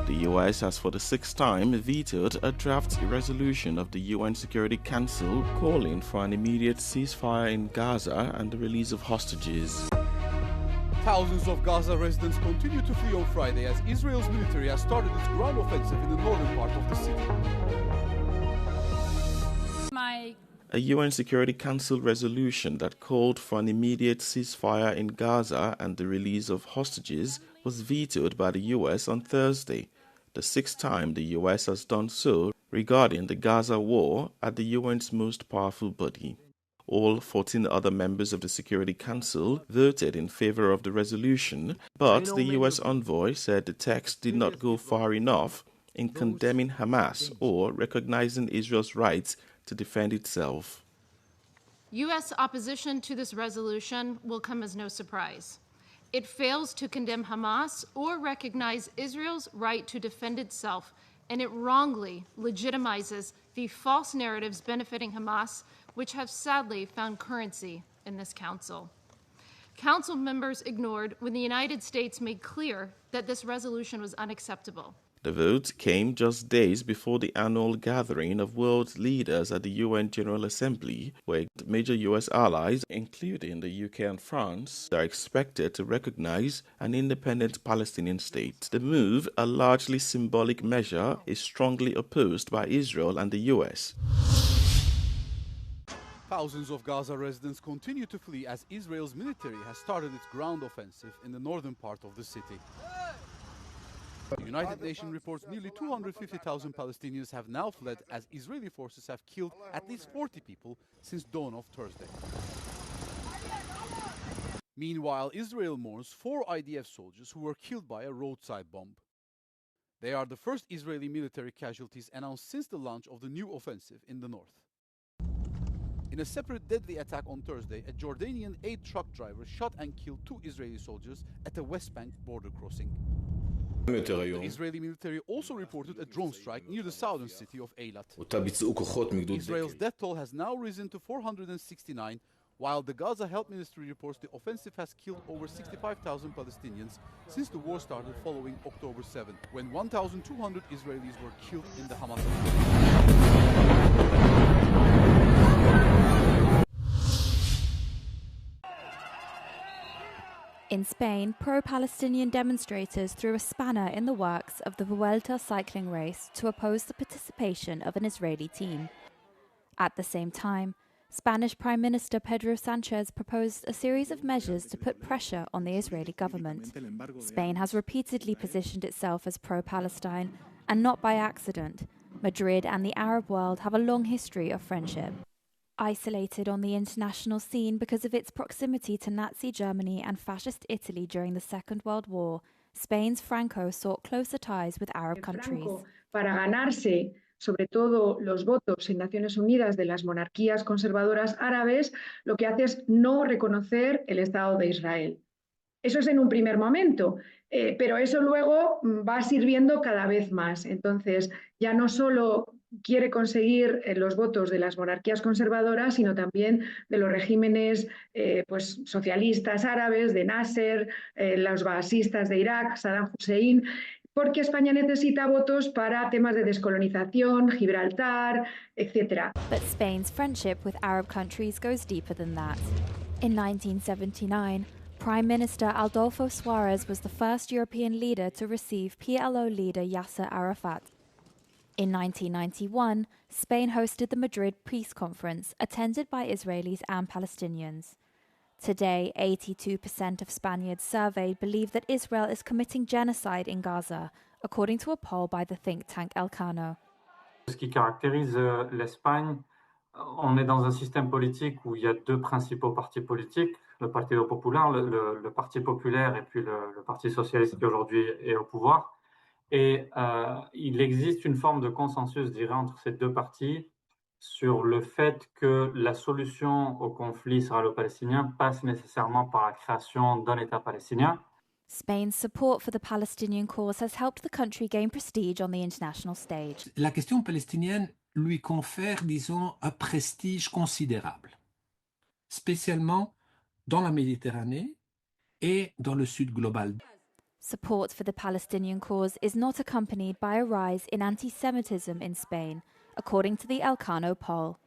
The US has for the sixth time vetoed a draft resolution of the UN Security Council calling for an immediate ceasefire in Gaza and the release of hostages. Thousands of Gaza residents continue to flee on Friday as Israel's military has started its ground offensive in the northern part of the city. A UN Security Council resolution that called for an immediate ceasefire in Gaza and the release of hostages was vetoed by the US on Thursday, the sixth time the US has done so regarding the Gaza war at the UN's most powerful body. All 14 other members of the Security Council voted in favor of the resolution, but the US envoy said the text did not go far enough in condemning Hamas or recognizing Israel's rights to defend itself. U.S. opposition to this resolution will come as no surprise. It fails to condemn Hamas or recognize Israel's right to defend itself, and it wrongly legitimizes the false narratives benefiting Hamas, which have sadly found currency in this council. Council members ignored when the United States made clear that this resolution was unacceptable. The vote came just days before the annual gathering of world leaders at the UN General Assembly, where major US allies, including the UK and France, are expected to recognize an independent Palestinian state. The move, a largely symbolic measure, is strongly opposed by Israel and the US. Thousands of Gaza residents continue to flee as Israel's military has started its ground offensive in the northern part of the city. The United Nations reports nearly 250,000 Palestinians have now fled as Israeli forces have killed at least 40 people since dawn of Thursday. Meanwhile, Israel mourns 4 IDF soldiers who were killed by a roadside bomb. They are the first Israeli military casualties announced since the launch of the new offensive in the north. In a separate deadly attack on Thursday, a Jordanian aid truck driver shot and killed 2 Israeli soldiers at a West Bank border crossing. The Israeli military also reported a drone strike near the southern city of Eilat. Israel's death toll has now risen to 469, while the Gaza Health Ministry reports the offensive has killed over 65,000 Palestinians since the war started following October 7, when 1,200 Israelis were killed in the Hamas attack. In Spain, pro-Palestinian demonstrators threw a spanner in the works of the Vuelta cycling race to oppose the participation of an Israeli team. At the same time, Spanish Prime Minister Pedro Sanchez proposed a series of measures to put pressure on the Israeli government. Spain has repeatedly positioned itself as pro-Palestine, and not by accident. Madrid and the Arab world have a long history of friendship. Isolated on the international scene because of its proximity to Nazi Germany and Fascist Italy during the Second World War, Spain's Franco sought closer ties with Arab countries. Para ganarse sobre todo los votos en Naciones Unidas de las monarquías conservadoras árabes, lo que hace es no reconocer el Estado de Israel. Eso es en un primer momento, pero eso luego va sirviendo cada vez más. Entonces, ya no solo quiere conseguir los votos de las monarquías conservadoras, sino también de los regímenes pues, socialistas árabes, de Nasser, los baasistas de Irak, Saddam Hussein, porque España necesita votos para temas de descolonización, Gibraltar, etc. But Spain's friendship with Arab countries goes deeper than that. In 1979, Prime Minister Adolfo Suarez was the first European leader to receive PLO leader Yasser Arafat. In 1991, Spain hosted the Madrid Peace Conference, attended by Israelis and Palestinians. Today, 82% of Spaniards surveyed believe that Israel is committing genocide in Gaza, according to a poll by the think tank Elcano. Ce qui caractérise l'Espagne, on est dans un système politique où il y a 2 principaux partis politiques, le Partido Popular, le Parti populaire et puis le Parti socialiste qui aujourd'hui est au pouvoir. Et il existe une forme de consensus, je dirais, entre ces 2 partis sur le fait que la solution au conflit israélo-palestinien passe nécessairement par la création d'un État palestinien. Spain's support for the Palestinian cause has helped the country gain prestige on the international stage. La question palestinienne lui confère, disons, un prestige considérable, spécialement dans la Méditerranée et dans le sud global. Support for the Palestinian cause is not accompanied by a rise in anti-Semitism in Spain, according to the Elcano poll.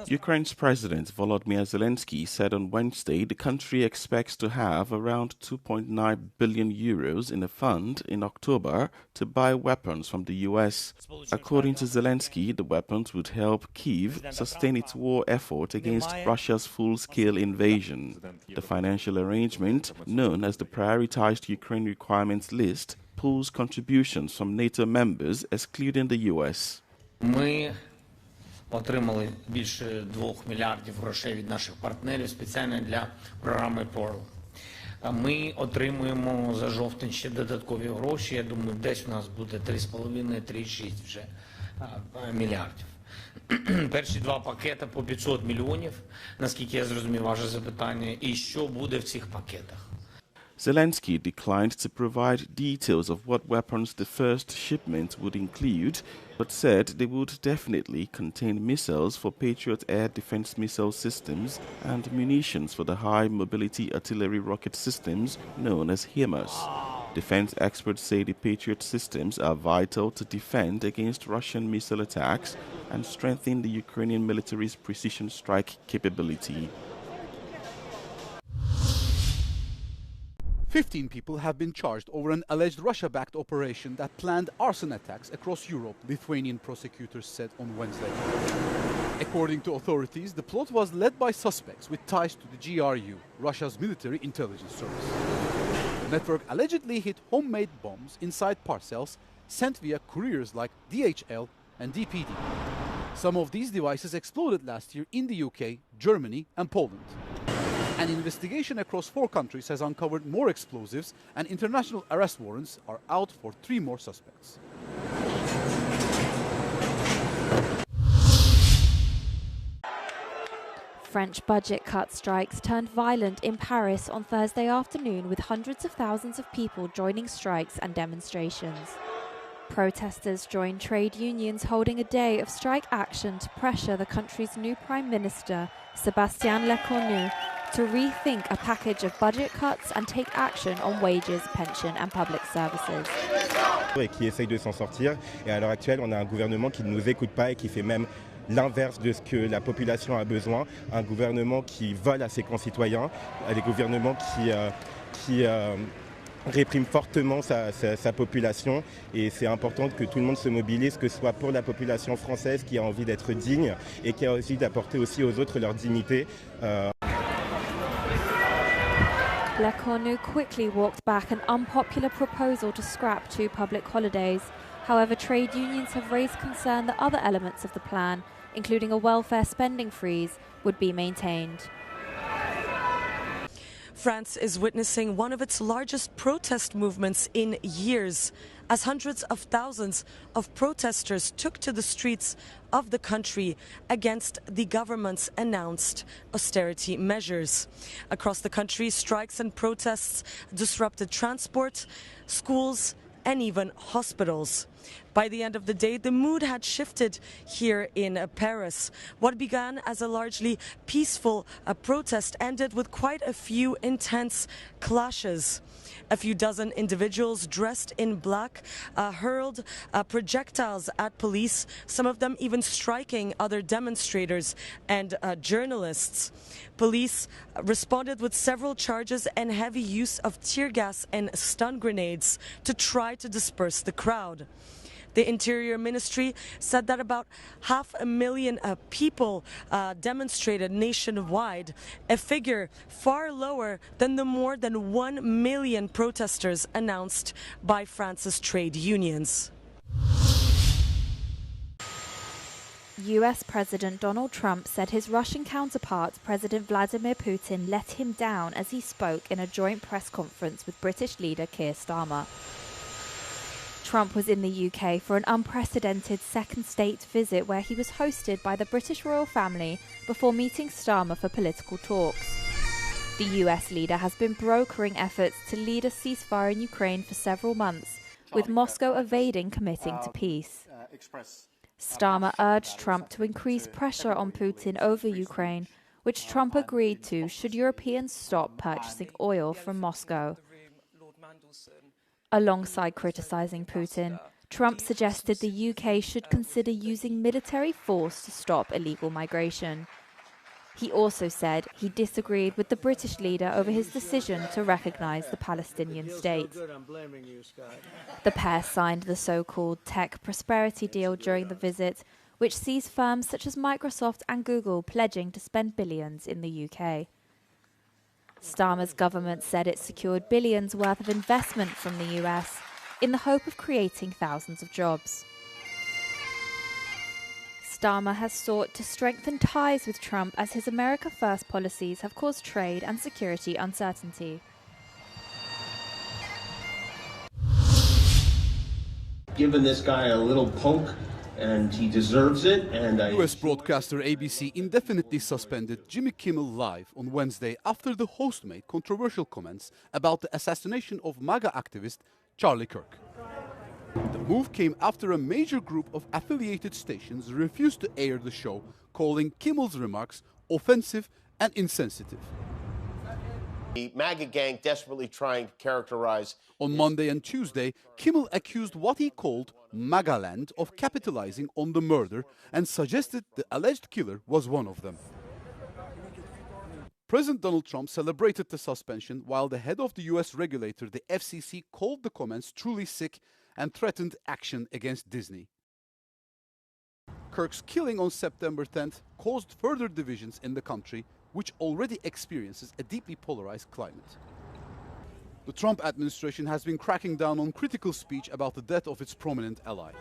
Ukraine's President Volodymyr Zelensky said on Wednesday the country expects to have around 2.9 billion euros in a fund in October to buy weapons from the US. According to Zelensky, the weapons would help Kyiv sustain its war effort against Russia's full-scale invasion. The financial arrangement, known as the Prioritized Ukraine Requirements List, pulls contributions from NATO members, excluding the US. Отримали більше 2 мільярдів грошей від наших партнерів спеціально для програми PORL. Ми отримуємо за жовтень ще додаткові гроші. Я думаю, десь у нас буде 3,5-3,6 вже мільярдів. Перші два пакети по 500 мільйонів, наскільки я зрозумів ваше запитання, і що буде в цих пакетах. Zelensky declined to provide details of what weapons the first shipment would include, but said they would definitely contain missiles for Patriot air defense missile systems and munitions for the high-mobility artillery rocket systems known as HIMARS. Defense experts say the Patriot systems are vital to defend against Russian missile attacks and strengthen the Ukrainian military's precision strike capability. 15 people have been charged over an alleged Russia-backed operation that planned arson attacks across Europe, Lithuanian prosecutors said on Wednesday. According to authorities, the plot was led by suspects with ties to the GRU, Russia's military intelligence service. The network allegedly hid homemade bombs inside parcels sent via couriers like DHL and DPD. Some of these devices exploded last year in the UK, Germany and Poland. An investigation across 4 countries has uncovered more explosives, and international arrest warrants are out for 3 more suspects. French budget cut strikes turned violent in Paris on Thursday afternoon, with hundreds of thousands of people joining strikes and demonstrations. Protesters joined trade unions holding a day of strike action to pressure the country's new Prime Minister, Sébastien Lecornu, to rethink a package of budget cuts and take action on wages, pension and public services. Et qui essaye de s'en sortir. Et à l'heure actuelle, on a un gouvernement qui ne nous écoute pas et qui fait même l'inverse de ce que la population a besoin. Un gouvernement qui vole à ses concitoyens, des gouvernements qui réprime fortement sa population, et c'est important que tout le monde se mobilise, que ce soit pour la population française qui a envie d'être digne et qui a aussi d'apporter aussi aux autres leur dignité. Lecornu quickly walked back an unpopular proposal to scrap 2 public holidays. However, trade unions have raised concern that other elements of the plan, including a welfare spending freeze, would be maintained. France is witnessing one of its largest protest movements in years, as hundreds of thousands of protesters took to the streets of the country against the government's announced austerity measures. Across the country, strikes and protests disrupted transport, schools, and even hospitals. By the end of the day, the mood had shifted here in Paris. What began as a largely peaceful protest ended with quite a few intense clashes. A few dozen individuals dressed in black hurled projectiles at police, some of them even striking other demonstrators and journalists. Police responded with several charges and heavy use of tear gas and stun grenades to try to disperse the crowd. The Interior Ministry said that about 500,000 people demonstrated nationwide, a figure far lower than the more than 1 million protesters announced by France's trade unions. US President Donald Trump said his Russian counterpart, President Vladimir Putin, let him down as he spoke in a joint press conference with British leader Keir Starmer. Trump was in the UK for an unprecedented second state visit where he was hosted by the British royal family before meeting Starmer for political talks. The US leader has been brokering efforts to lead a ceasefire in Ukraine for several months, with Moscow evading committing to peace. Starmer urged Trump to increase pressure on Putin over Ukraine, which Trump agreed to should Europeans stop purchasing oil from Moscow. Alongside criticising Putin, Trump suggested the UK should consider using military force to stop illegal migration. He also said he disagreed with the British leader over his decision to recognise the Palestinian state. The pair signed the so-called tech prosperity deal during the visit, which sees firms such as Microsoft and Google pledging to spend billions in the UK. Starmer's government said it secured billions worth of investment from the US in the hope of creating thousands of jobs. Starmer has sought to strengthen ties with Trump as his America First policies have caused trade and security uncertainty. Given this guy a little poke, and he deserves it. And US broadcaster ABC indefinitely suspended Jimmy Kimmel Live on Wednesday after the host made controversial comments about the assassination of MAGA activist Charlie Kirk. The move came after a major group of affiliated stations refused to air the show, calling Kimmel's remarks offensive and insensitive. The MAGA gang desperately trying to characterize... On Monday and Tuesday, Kimmel accused what he called MAGAland of capitalizing on the murder and suggested the alleged killer was one of them. President Donald Trump celebrated the suspension while the head of the US regulator, the FCC, called the comments truly sick and threatened action against Disney. Kirk's killing on September 10th caused further divisions in the country, which already experiences a deeply polarized climate. The Trump administration has been cracking down on critical speech about the death of its prominent ally.